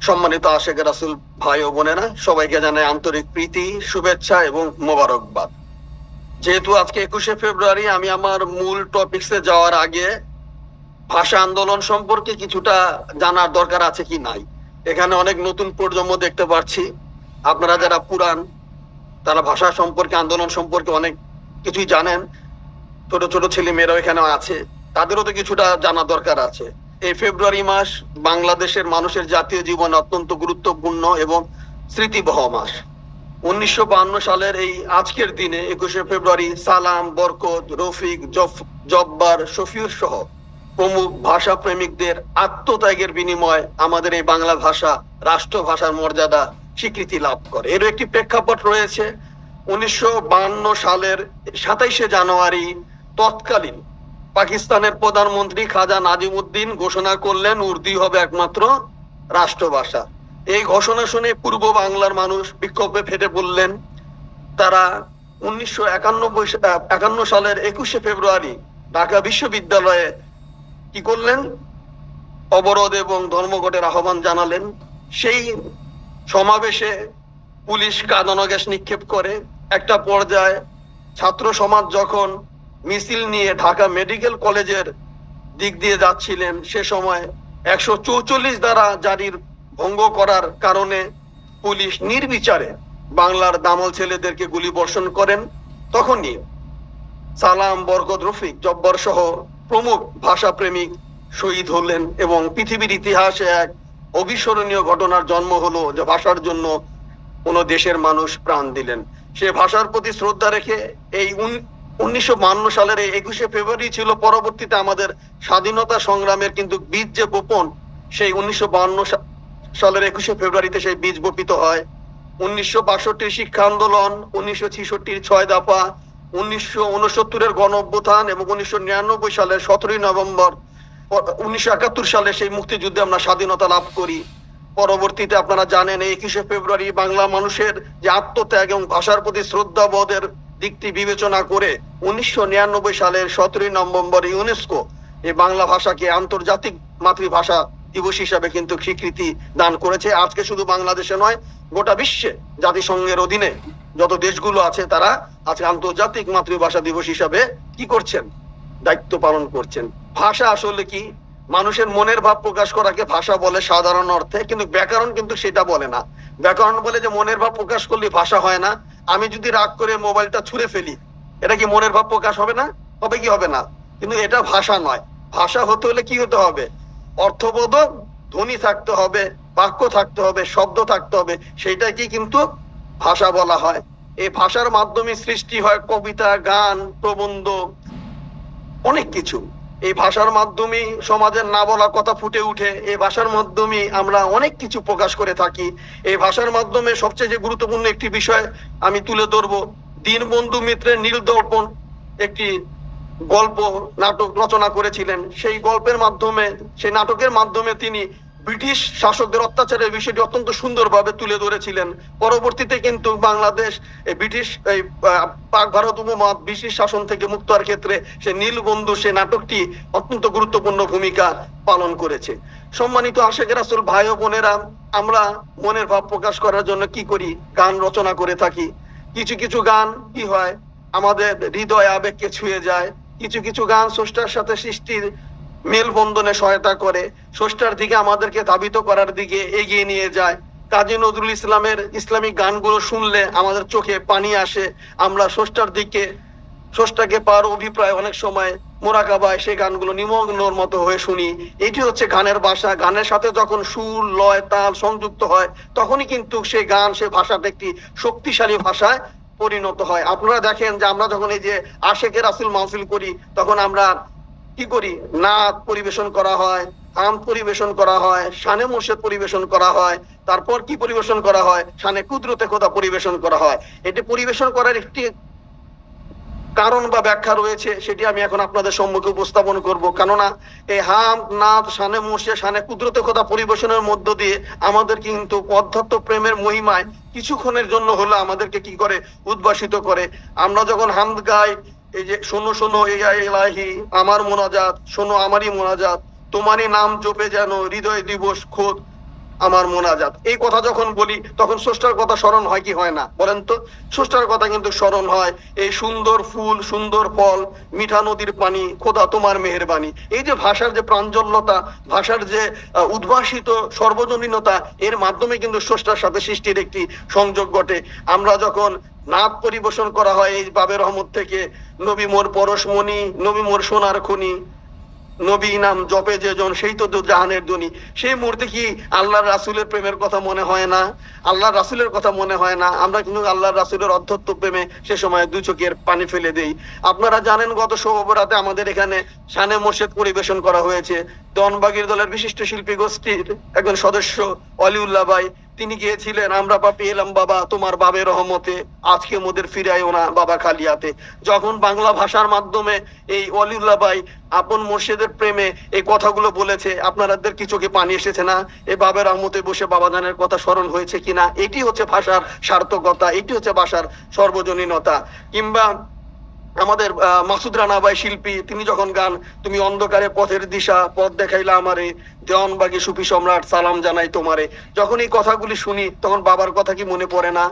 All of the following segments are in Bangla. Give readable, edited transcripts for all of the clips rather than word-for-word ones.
সম্মানিত আশেখ রাসূল ভাই ও বোনেরা, সবাইকে জানাই আন্তরিক প্রীতি, শুভেচ্ছা এবং মোবারকবাদ। যেহেতু আজকে 21শে ফেব্রুয়ারি, আমি আমার মূল টপিকসে যাওয়ার আগে ভাষা আন্দোলন সম্পর্কে কিছুটা জানার দরকার আছে কি নাই। এখানে অনেক নতুন প্রজন্ম দেখতে পাচ্ছি। আপনারা যারা পুরান, তারা ভাষা সম্পর্কে, আন্দোলন সম্পর্কে অনেক কিছুই জানেন। ছোট ছোট ছেলে মেয়েরাও এখানে আছে, তাদেরও তো কিছুটা জানা দরকার আছে। এই ফেব্রুয়ারি মাস বাংলাদেশের মানুষের জাতীয় জীবনে অত্যন্ত গুরুত্বপূর্ণ এবং স্মৃতিবহ মাস। 1952 সালের এই আজকের দিনে 21শে ফেব্রুয়ারি সালাম, বরকত, রফিক, জব্বার, শফিউর সহ প্রমুখ ভাষা প্রেমিকদের আত্মত্যাগের বিনিময়ে আমাদের এই বাংলা ভাষা রাষ্ট্রভাষার মর্যাদা স্বীকৃতি লাভ করে। এর একটি প্রেক্ষাপট রয়েছে। 1952 সালের 27শে জানুয়ারি তৎকালীন পাকিস্তানের প্রধানমন্ত্রী খাজা নাজিমুদ্দিন ঘোষণা করলেন উর্দু হবে একমাত্র রাষ্ট্রভাষা। এই ঘোষণা শুনে পূর্ব বাংলার মানুষ বিক্ষোভে ফেটে পড়লেন। তারা 1951 সালের 21শে ফেব্রুয়ারি ঢাকা বিশ্ববিদ্যালয়ে কি করলেন? অবরোধ এবং ধর্মঘটের আহ্বান জানালেন। সেই সমাবেশে পুলিশ কাঁদানো গ্যাস নিক্ষেপ করে। একটা পর্যায়ে ছাত্র সমাজ যখন মিছিল নিয়ে ঢাকা মেডিকেল কলেজের দিক দিয়ে যাচ্ছিলেন, সে সময় 144 ধারা জারির ভঙ্গ করার কারণে পুলিশ নির্বিচারে বাংলার দামাল ছেলেদেরকে গুলি বর্ষণ করেন। তখনই সালাম, বরকত, রফিক, জব্বার সহ প্রমুখ ভাষা প্রেমিক শহীদ হলেন এবং পৃথিবীর ইতিহাসে এক অবিস্মরণীয় ঘটনার জন্ম হলো, যে ভাষার জন্য কোনো দেশের মানুষ প্রাণ দিলেন। সে ভাষার প্রতি শ্রদ্ধা রেখে এই 1952 সালের এই 21শে ফেব্রুয়ারি ছিল পরবর্তীতে আমাদের স্বাধীনতা সংগ্রামের কিন্তু বীজ যে বপন, সেই 1952 সালের 21শে ফেব্রুয়ারিতে সেই বীজ বপিত হয়। 1962 শিক্ষা আন্দোলন, 1966 6 দফা, 1969 গণ অভ্যুত্থান এবং 1999 সালের 17 নভেম্বর, 1971 সালে সেই মুক্তিযুদ্ধে আমরা স্বাধীনতা লাভ করি। পরবর্তীতে আপনারা জানেন, এই 21শে ফেব্রুয়ারি বাংলা মানুষের যে আত্মত্যাগ এবং ভাষার প্রতি শ্রদ্ধাবোধের দিকটি বিবেচনা করে 1999 সালের 17 নভেম্বর ইউনেস্কো এই বাংলা ভাষাকে আন্তর্জাতিক মাতৃভাষা দিবস হিসাবে কিন্তু স্বীকৃতি দান করেছে। আজকে শুধু বাংলাদেশে নয়, গোটা বিশ্বে জাতিসংঘের অধীনে যত দেশগুলো আছে, তারা আজকে আন্তর্জাতিক মাতৃভাষা দিবস হিসাবে কি করছেন? দায়িত্ব পালন করছেন। ভাষা আসলে কি? মানুষের মনের ভাব প্রকাশ করাকে ভাষা বলে সাধারণ অর্থে, কিন্তু ব্যাকরণ কিন্তু সেটা বলে না। ব্যাকরণ বলে যে মনের ভাব প্রকাশ করলে ভাষা হয় না। আমি যদি রাগ করে মোবাইলটা ছুঁড়ে ফেলি, এটা কি মনের ভাব প্রকাশ হবে না? হবে কি হবে না? কিন্তু এটা ভাষা নয়। ভাষা হতে হলে কি হতে হবে? অর্থবোধক ধ্বনি থাকতে হবে, বাক্য থাকতে হবে, শব্দ থাকতে হবে, সেইটাকে কিন্তু ভাষা বলা হয়। এই ভাষার মাধ্যমে সৃষ্টি হয় কবিতা, গান, প্রবন্ধ, অনেক কিছু। এই ভাষার মাধ্যমে সমাজের না বলা কথা ফুটে উঠে। এই ভাষার মাধ্যমে আমরা অনেক কিছু প্রকাশ করে থাকি। এই ভাষার মাধ্যমে সবচেয়ে যে গুরুত্বপূর্ণ একটি বিষয় আমি তুলে ধরবো, দীনবন্ধু মিত্রের নীল দর্পণ একটি গল্প নাটক রচনা করেছিলেন। সেই গল্পের মাধ্যমে, সেই নাটকের মাধ্যমে তিনি ব্রিটিশ শাসকদের অত্যাচারের বিষয়টি অত্যন্ত সুন্দরভাবে তুলে ধরেছিলেন। পরবর্তীতে কিন্তু বাংলাদেশ এই ব্রিটিশ পাক ভারত উপমহাদেশ ব্রিটিশ শাসন থেকে মুক্ত হওয়ার ক্ষেত্রে সে নীলবন্ধু সে নাটকটি অত্যন্ত গুরুত্বপূর্ণ ভূমিকা পালন করেছে। সম্মানিত আশেখ রাসূল ভাই ও বোনেরা, আমরা মনের ভাব প্রকাশ করার জন্য কি করি? গান রচনা করে থাকি। কিছু কিছু গান কি হয়, আমাদের হৃদয় আবেগকে ছুঁয়ে যায়। কিছু কিছু গান স্রষ্টার সাথে সৃষ্টির মেলবন্ধনে সহায়তা করে, স্রষ্টার দিকে আমাদেরকে ধাবিত করার দিকে এগিয়ে নিয়ে যায়। কাজী নজরুল ইসলামের ইসলামিক গানগুলো শুনলে আমাদের চোখে পানি আসে। আমরা স্রষ্টার দিকে, স্রষ্টাকে পাওয়ার অভিপ্রায় অনেক সময় মোরাকাবায় সেই গানগুলো নিমগ্নর মতো হয়ে শুনি। এটি হচ্ছে গানের ভাষা। গানের সাথে যখন সুর, লয়, তাল সংযুক্ত হয়, তখনই কিন্তু সেই গান, সেই ভাষাটা একটি শক্তিশালী ভাষায় পরিণত হয়। আপনারা দেখেন যে আমরা যখন এই যে আশেকে রাসূল মাহফিল করি, তখন আমরা কি করি? নাত পরিবেশন করা হয়, হামদ পরিবেশন করা হয়, শানে মুর্শিদ পরিবেশন করা হয়, তারপর কি পরিবেশন করা হয়? শানে কুদরতে খোদা পরিবেশন করা হয়। এটি পরিবেশন করার একটি কারণ বা ব্যাখ্যা রয়েছে, সেটি আমি এখন আপনাদের সম্মুখে উপস্থাপন করব। কেননা এই হামদ, নাত, শানে মুর্শিদ, শানে কুদরতে খোদা পরিবেশনের মধ্য দিয়ে আমাদের কিন্তু অধ্যাত্ম প্রেমের মহিমায় কিছুক্ষণের জন্য হলে আমাদেরকে কি করে? উদ্ভাসিত করে। আমরা যখন হামদ গাই, এই যে শোনো শোনো ইয়া ইলাহি আমার মোনাজাত, শোনো আমারই মোনাজাত, তোমারই নাম জপে যেন হৃদয় দিবস খোদ আমার মোনাজাত। এই কথা যখন বলি তখন স্রষ্টার কথা স্মরণ হয় কি হয় না বলেন তো? স্রষ্টার কথা কিন্তু স্মরণ হয়। এই সুন্দর ফুল, সুন্দর ফল, মিঠা নদীর পানি, খোদা তোমার মেহেরবানি। এই যে ভাষার যে প্রাঞ্জলতা, ভাষার যে উদ্ভাসিত সর্বজনীনতা, এর মাধ্যমে কিন্তু স্রষ্টার সাথে সৃষ্টির একটি সংযোগ ঘটে। আমরা যখন নাচ পরিবেশন করা হয় এই বাবের রহমত থেকে, নবী মোর পরশমণি, নবী মোর সোনার খনি, নবী নাম জপে যে জন সেই তো জাহানের ধ্বনি, সেই মুহূর্তে কি আল্লাহর রাসূলের প্রেমের কথা মনে হয় না? আল্লাহর রাসূলের কথা মনে হয় না? আমরা কিন্তু আল্লাহর রাসূলের অধ্যত্ব প্রেমে সে সময় দুই চোখের পানি ফেলে দেই। আপনারা জানেন গত শোভাবরাতে আমাদের এখানে শানে মোর্শেদ পরিবেশন করা হয়েছে। দনবাগির দলের বিশিষ্ট শিল্পী গোষ্ঠীর একজন সদস্য অলিউল্লাহ ভাই, তিনি গিয়েছিলেন আমরা পাপি এলাম বাবা তোমার বাবের রহমতে, আজকে মোদের ফিরাইও না বাবা খালিয়াতে। যখন বাংলা ভাষার মাধ্যমে এই অলিউল্লাহ ভাই আপন মুর্শিদের প্রেমে এই কথাগুলো বলেছে, আপনাদের কি চোখে পানি এসেছে না? এই বাবের রহমতে বসে বাবাজানের কথা স্মরণ হয়েছে কিনা? এটি হচ্ছে ভাষার সার্থকতা, এটি হচ্ছে ভাষার সর্বজনীনতা। কিংবা আমাদের মাসুদ রানা ভাই শিল্পী, তিনি যখন গান তুমি অন্ধকারে পথের দিশা, পথ দেখাইলা আমারে, দেওয়ানবাগী সুফি সম্রাট সালাম জানাই তোমারে, যখন এই কথাগুলি শুনি তখন বাবার কথা কি মনে পড়ে না?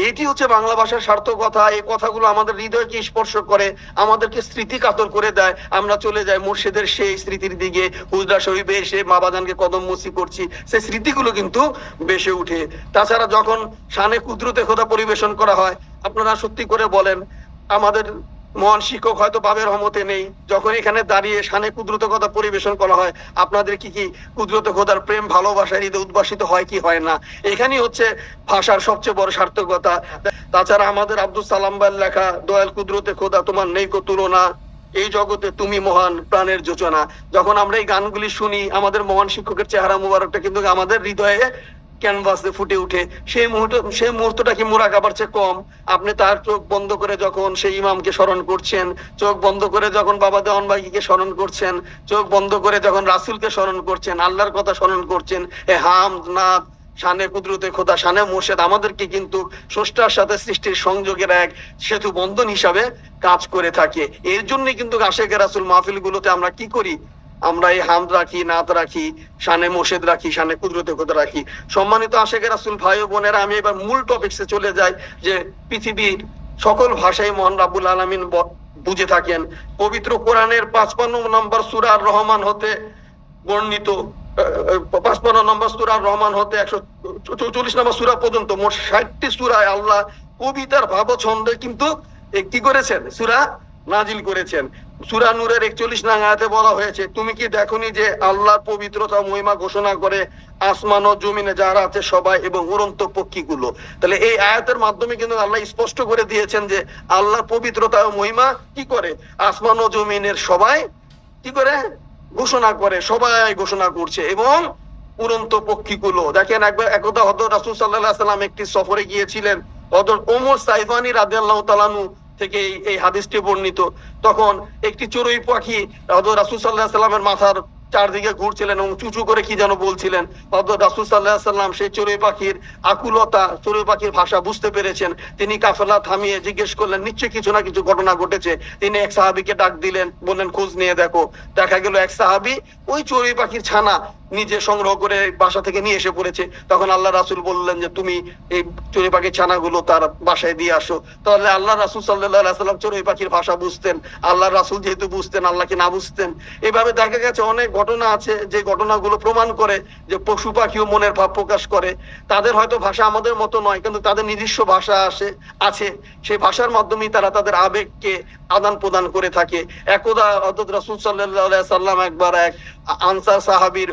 এটি হচ্ছে বাংলা ভাষার সার্থকতা। এই কথাগুলো আমাদের হৃদয়কে স্পর্শ করে, আমাদেরকে স্মৃতি কাতর করে দেয়। আমরা চলে যাই মুর্শিদের সেই স্মৃতির দিকে, হুজরা শরীফে এসে মা বাজানকে কদম মুসি করছি, সেই স্মৃতিগুলো কিন্তু বেশে উঠে। তাছাড়া যখন শানে কুদরতে খোদা পরিবেশন করা হয়, আপনারা সত্যি করে বলেন, আমাদের মহান শিক্ষক হয়তো বাবের রহমতে নেই, যখন এখানে দাঁড়িয়ে শানে কুদরত কথা পরিবেশন করা হয়, আপনাদের কি কুদরত খোদার প্রেম ভালোবাসা হৃদয় উদ্ভাসিত হয় কি হয় না? এখানেই হচ্ছে ভাষার সবচেয়ে বড় সার্থকতা। তাছাড়া আমাদের আব্দুল সালাম ভাইয়ের লেখা দয়াল কুদরতে খোদা তোমার নেই কো তুলনা, এই জগতে তুমি মহান প্রাণের যোচনা, যখন আমরা এই গানগুলি শুনি, আমাদের মহান শিক্ষকের চেহারা মুবারকটা কিন্তু আমাদের হৃদয়ে ক্যানভাসে ফুটে উঠে। সেই মুহূর্তটা কি মুরাকাবার চেয়ে কম? আপনি তার চোখ বন্ধ করে যখন সেই ইমামকে স্মরণ করছেন, চোখ বন্ধ করে যখন বাবা দেওয়ানবাগীকে স্মরণ করছেন, চোখ বন্ধ করে যখন রাসূলকে স্মরণ করছেন, আল্লাহর কথা স্মরণ করছেন, এ হামদ নাত শানে কুদরতে খোদা শানে মোর্শেদ আমাদেরকে কিন্তু স্রষ্টার সাথে সৃষ্টির সংযোগের এক সেতু বন্ধন হিসাবে কাজ করে থাকে। এর জন্যই কিন্তু আশেকে রাসূল মাহফিল গুলোতে আমরা কি করি? আমরা এই হামদ রাখি, নাত রাখি, শানে মোর্শেদ রাখি, শানে কুদরতে খোদা রাখি। সম্মানিত আশেকে রাসূল ভাই ও বোনেরা, আমি এবার মূল টপিকসে চলে যাই যে পৃথিবীর সকল ভাষায় মহান রাব্বুল আলামিন বুঝে থাকেন। পবিত্র কোরআনের 55 নম্বর সূরা আর রহমান হতে বর্ণিত, 55 নম্বর সূরা আর রহমান হতে 144 নম্বর সূরা পর্যন্ত মোট 60টি সূরায় আল্লাহ কবিতার ভাবছন্দে কিন্তু কি করেছেন? সূরা নাজিল করেছেন। সূরা নূরের 41 নং আয়াতে বলা হয়েছে, তুমি কি দেখোনি যে আল্লাহর পবিত্রতা মহিমা ঘোষণা করে আসমান ও জমিনে যারা আছে সবাই এবং উড়ন্ত পক্ষীগুলো। তাহলে এই আয়াতের মাধ্যমে কিন্তু আল্লাহ স্পষ্ট করে দিয়েছেন যে আল্লাহর পবিত্রতা ও মহিমা কি করে? আসমান ও জমিনের সবাই কি করে ঘোষণা করে, সবাই ঘোষণা করছে, এবং উড়ন্ত পক্ষীগুলো। দেখেন একদা হযরত রাসূল সাল্লাল্লাহু আলাইহি ওয়াসাল্লাম একটি সফরে গিয়েছিলেন। হযরত ওমর সাইফানি রাদিয়াল্লাহু তাআলা আনহু থেকে এই হাদিসটি বর্ণিত। তখন একটি চড়ুই পাখি হযরত রাসূল সাল্লাল্লাহু আলাইহি ওয়াসাল্লামের মাথার চারদিকে ঘুরছিলেন এবং চুচু করে কি যেন বলছিলেন। হযরত রাসূল সাল্লাল্লাহু আলাইহি ওয়াসাল্লাম সেই চড়ুই পাখির আকুলতা, চড়ুই পাখির ভাষা বুঝতে পেরেছেন। তিনি কাফেলা থামিয়ে জিজ্ঞেস করলেন, নিশ্চয়ই কিছু না কিছু ঘটনা ঘটেছে। তিনি এক সাহাবীকে ডাক দিলেন, বললেন খোঁজ নিয়ে দেখো। দেখা গেল এক সাহাবী ওই চড়ুই পাখির ছানা নিজে সংগ্রহ করে বাসা থেকে নিয়ে এসে পড়েছে। তখন আল্লাহ রাসূল বললেন যে তুমি এই চড়ুই পাখির ছানাগুলো তার বাসায় দিয়ে আসো। তাহলে আল্লাহ রাসূল সাল্লাল্লাহু আলাইহি ওয়াসাল্লাম চড়ুই পাখির ভাষা বুঝতেন। আল্লাহ রাসূল যেহেতু বুঝতেন, আল্লাহকে না বুঝতেন? এভাবে দেখা গেছে অনেক ঘটনা আছে যে ঘটনাগুলো প্রমাণ করে যে পশু পাখিও মনের ভাব প্রকাশ করে। তাদের হয়তো ভাষা আমাদের মতো নয়, কিন্তু তাদের নিজস্ব ভাষা আছে। সেই ভাষার মাধ্যমেই তারা তাদের আবেগকে আদান প্রদান করে থাকে। একদা হযরত রাসূল সাল্লাল্লাহু আলাইহি ওয়াসাল্লাম একবার এক আনসার সাহাবীর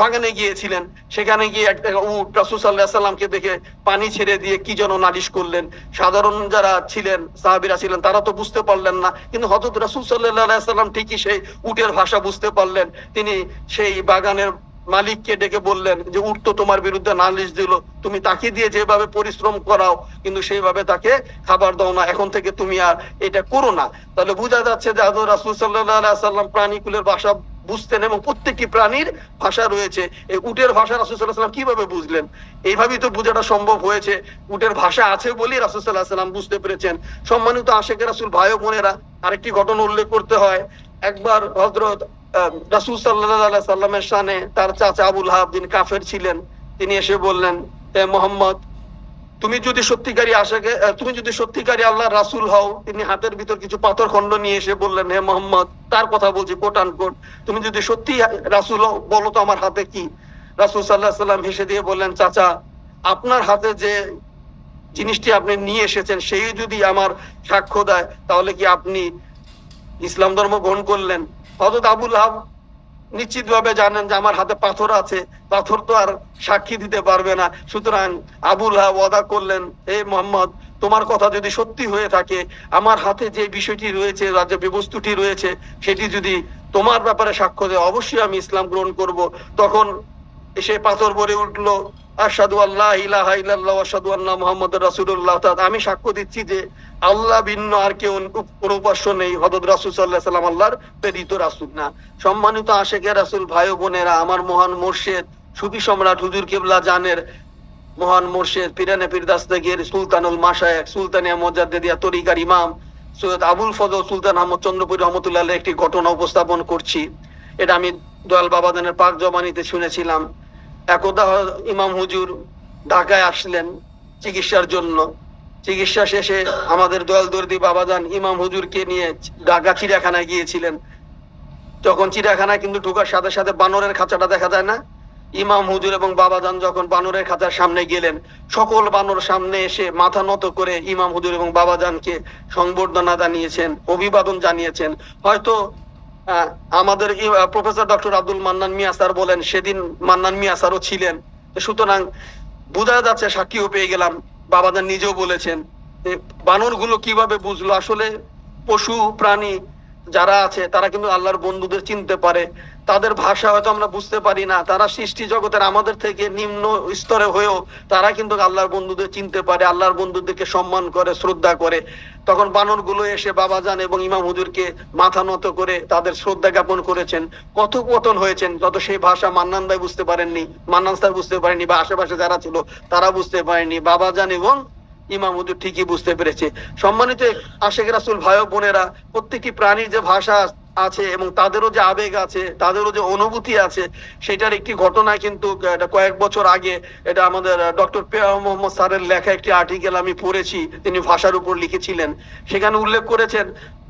বাগানে গিয়েছিলেন। সেখানে গিয়ে একটা উট রাসূল সাল্লাল্লাহু আলাইহি ওয়াসাল্লামকে দেখে পানি ছেড়ে দিয়ে কি যেন নালিশ করলেন। সাধারণ যারা ছিলেন, সাহাবীরা ছিলেন, তারা তো বুঝতে পারলেন না, কিন্তু হযরত রাসূল সাল্লাল্লাহু আলাইহি ওয়াসাল্লাম ঠিকই সেই উটের ভাষা বুঝতে পারলেন। তিনি সেই বাগানের মালিককে ডেকে বললেন যে উট তো তোমার বিরুদ্ধে নালিশ দিল, তুমি তাকে দিয়ে যেভাবে পরিশ্রম করাও কিন্তু সেইভাবে তাকে খাবার দাও না, এখন থেকে তুমি আর এটা করো না। তাহলে বোঝা যাচ্ছে যে হযরত রাসূল সাল্লাল্লাহু আলাইহি ওয়াসাল্লাম প্রাণীকুলের ভাষা বুঝতেন এবং প্রত্যেকটি প্রাণীর ভাষা রয়েছে। এই উটের ভাষা রাসূল সাল্লাল্লাহু আলাইহি ওয়াসাল্লাম কিভাবে বুঝলেন? এইভাবেই তো বোঝাটা সম্ভব হয়েছে। উটের ভাষা আছে বলেই রাসূল সাল্লাল্লাহু আলাইহি ওয়াসাল্লাম বুঝতে পেরেছেন। সম্মানিত আশেকে রাসূল ভাই ও বোনেরা, আরেকটি ঘটনা উল্লেখ করতে হয়। একবার হযরত রাসূল সাল্লাল্লাহু আলাইহি ওয়াসাল্লামের শানে তার চাচা আবুল আহাব, যিনি কাফের ছিলেন, তিনি এসে বললেন, হে মোহাম্মদ, তুমি যদি সত্যিকারী আল্লাহ রাসূল হও। তিনি হাতের ভিতর কিছু পাথর খণ্ড নিয়ে এসে বললেন, হে মোহাম্মদ, তার কথা বলছি কোট আনকোট, তুমি যদি সত্যি রাসূল হও বলো তো আমার হাতে কি। রাসূল সাল্লাল্লাহু আলাইহি ওয়াসাল্লাম হেসে দিয়ে বললেন, চাচা, আপনার হাতে যে জিনিসটি আপনি নিয়ে এসেছেন সেই যদি আমার সাক্ষ্য দেয় তাহলে কি আপনি ইসলাম ধর্ম গ্রহণ করলেন? হযরত আবু লাহাব নিশ্চিত ভাবে জানেন যে আমার হাতে পাথর আছে, পাথর তো আর সাক্ষী দিতে পারবে না। সুতরাং আবু লাহাব ওয়াদা করলেন, হে মোহাম্মদ, তোমার কথা যদি সত্যি হয়ে থাকে, আমার হাতে যে বিষয়টি রয়েছে, যে বস্তুটি রয়েছে, সেটি যদি তোমার ব্যাপারে সাক্ষ্য দেয়, অবশ্যই আমি ইসলাম গ্রহণ করব। তখন এসে পাথর বলে উঠলো, আশহাদু আল্লা ইলাহা ইল্লাল্লাহ ওয়া আশহাদু আন্না মুহাম্মাদুর রাসূলুল্লাহ। আমি সাক্ষ্য দিচ্ছি যে আল্লাহ ভিন্ন আর কেউ কোনো উপাস্য নেই, হযরত রাসূল সাল্লাল্লাহু আলাইহি ওয়াসাল্লাম আল্লাহর প্রেরিত রাসূল। না সম্মানিত আশিকে রাসূল ভাই ও বোনেরা, আমার মহান মুর্শিদ সুফি সম্রাট হুজুর কিবলা জানের মহান মুর্শিদ পিরানে পীর দাস্তাগীর সুলতানুল মাশায়েখ সুলতানিয়া মুজাদ্দিদিয়া তরিকার ইমাম সৈয়দ আবুল ফজল সুলতান আহমদ চন্দ্রপুরী রহমতুল্লাহ আলাইহির একটি ঘটনা উপস্থাপন করছি। এটা আমি দয়াল বাবাজানের পাক জবানিতে শুনেছিলাম। একদা ইমাম হুজুর ঢাকায় আসলেন চিকিৎসার জন্য। চিকিৎসা শেষে আমাদের দয়াল দর্দি বাবাজান ইমাম হুজুরকে নিয়ে ঢাকা চিড়িয়াখানায় গিয়েছিলেন। যখন চিড়িয়াখানায় কিন্তু ঢোকার সাথে সাথে বানরের খাঁচাটা দেখা যায় না, ইমাম হুজুর এবং বাবাজান যখন বানরের খাঁচার সামনে গেলেন, সকল বানর সামনে এসে মাথা নত করে ইমাম হুজুর এবং বাবাজানকে সংবর্ধনা জানিয়েছেন, অভিবাদন জানিয়েছেন। হয়তো আমাদের প্রফেসর ডক্টর আব্দুল মান্নান মিয়া স্যার বলেন সেদিন মান্নান মিয়া স্যারও ছিলেন। সুতরাং বোঝা যাচ্ছে, সাক্ষীও পেয়ে গেলাম, বাবাজান নিজেও বলেছেন। বানরগুলো কিভাবে বুঝলো? আসলে পশু প্রাণী যারা আছে তারা কিন্তু আল্লাহর বন্ধুদের চিনতে পারে। তাদের ভাষা হয়তো আমরা বুঝতে পারি না, তারা সৃষ্টি জগতের আমাদের থেকে নিম্ন স্তরে হয়েও তারা কিন্তু আল্লাহর বন্ধুদের চিনতে পারে, আল্লাহর বন্ধুদেরকে সম্মান করে, শ্রদ্ধা করে। তখন বানরগুলো এসে বাবাজান এবং ইমাম হুজুরকে মাথা নত করে তাদের শ্রদ্ধা জ্ঞাপন করেছেন, কথোপকথন হয়েছেন। যত সেই ভাষা মান্নান ভাই বুঝতে পারেননি, মান্নান স্যার বুঝতে পারেননি, বা আশেপাশে যারা ছিল তারা বুঝতে পারেননি, বাবাজান এবং ইমাম হুজুর ঠিকই বুঝতে পেরেছে। সম্মানিত আশিক রাসূল ভাই ও বোনেরা, প্রত্যেকটি প্রাণীর যে ভাষা আছে এবং তাদেরও যে আবেগ আছে, তাদেরও যে অনুভূতি আছে, সেটার একটি ঘটনা কিন্তু এটা কয়েক বছর আগে এটা আমাদের ডক্টর পেয়ার মোহাম্মদ স্যারের লেখা একটি আর্টিকেল আমি পড়েছি। তিনি ভাষার উপর লিখেছিলেন, সেখানে উল্লেখ করেছেন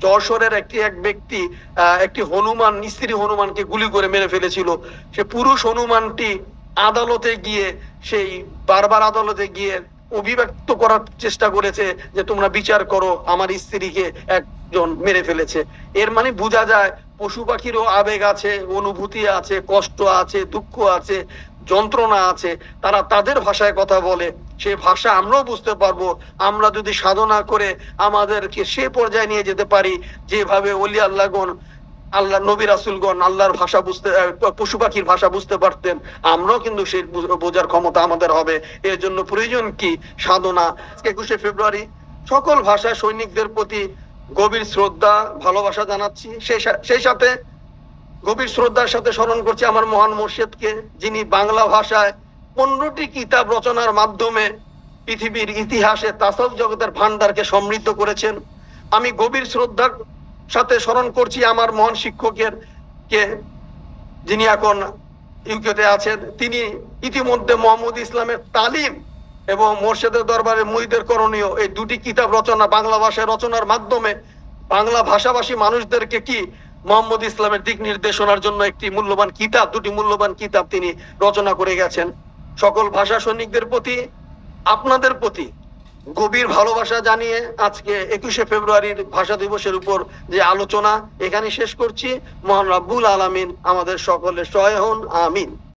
যশোরের এক ব্যক্তি একটি হনুমান, স্ত্রী হনুমানকে গুলি করে মেরে ফেলেছিল। সে পুরুষ হনুমানটি আদালতে গিয়ে সেই বারবার আদালতে গিয়ে অভিব্যক্ত করার চেষ্টা করেছে যে তোমরা বিচার করো, আমার স্ত্রীকে একজন মেরে ফেলেছে। এর মানে বোঝা যায় পশু পাখিরও আবেগ আছে, অনুভূতি আছে, কষ্ট আছে, দুঃখ আছে, যন্ত্রণা আছে। তারা তাদের ভাষায় কথা বলে, সে ভাষা আমরাও বুঝতে পারবো আমরা যদি সাধনা করে আমাদেরকে সে পর্যায়ে নিয়ে যেতে পারি যেভাবে ওলি আল্লাহগণ, আল্লাহ নবী রাসূলগণ আল্লাহর ভাষা বুঝতে, পশু পাখির ভাষা বুঝতে পারতেন, আমরাও কিন্তু সেই বোঝার ক্ষমতা আমাদের হবে। এর জন্য প্রয়োজন কি? সাধনা। 21শে ফেব্রুয়ারি সকল ভাষায় সৈনিকদের প্রতি গভীর শ্রদ্ধা ভালোবাসা জানাচ্ছি। সেই সাথে গভীর শ্রদ্ধার সাথে স্মরণ করছি আমার মহান মুর্শিদকে, যিনি বাংলা ভাষায় 15টি কিতাব রচনার মাধ্যমে পৃথিবীর ইতিহাসে তাসাউফ জগতের ভান্ডারকে সমৃদ্ধ করেছেন। আমি গভীর শ্রদ্ধার সাথে স্মরণ করছি আমার মহান শিক্ষকের কে, যিনি এখন ইউকেতে আছেন। তিনি ইতিমধ্যে মোহাম্মদ ইসলামের তালিম এবং মোর্শেদের দরবারে মুরিদের করণীয় এই দুটি কিতাব রচনা বাংলা ভাষায় রচনার মাধ্যমে বাংলা ভাষাভাষী মানুষদেরকে কি মোহাম্মদ ইসলামের দিক নির্দেশনার জন্য একটি মূল্যবান কিতাব, দুটি মূল্যবান কিতাব তিনি রচনা করে গেছেন। সকল ভাষা সৈনিকদের প্রতি, আপনাদের প্রতি গভীর ভালোবাসা জানিয়ে আজকে 21শে ফেব্রুয়ারির ভাষা দিবসের উপর যে আলোচনা এখানে শেষ করছি। মহান রব্বুল আলামিন আমাদের সকলের সহায় হন, আমিন।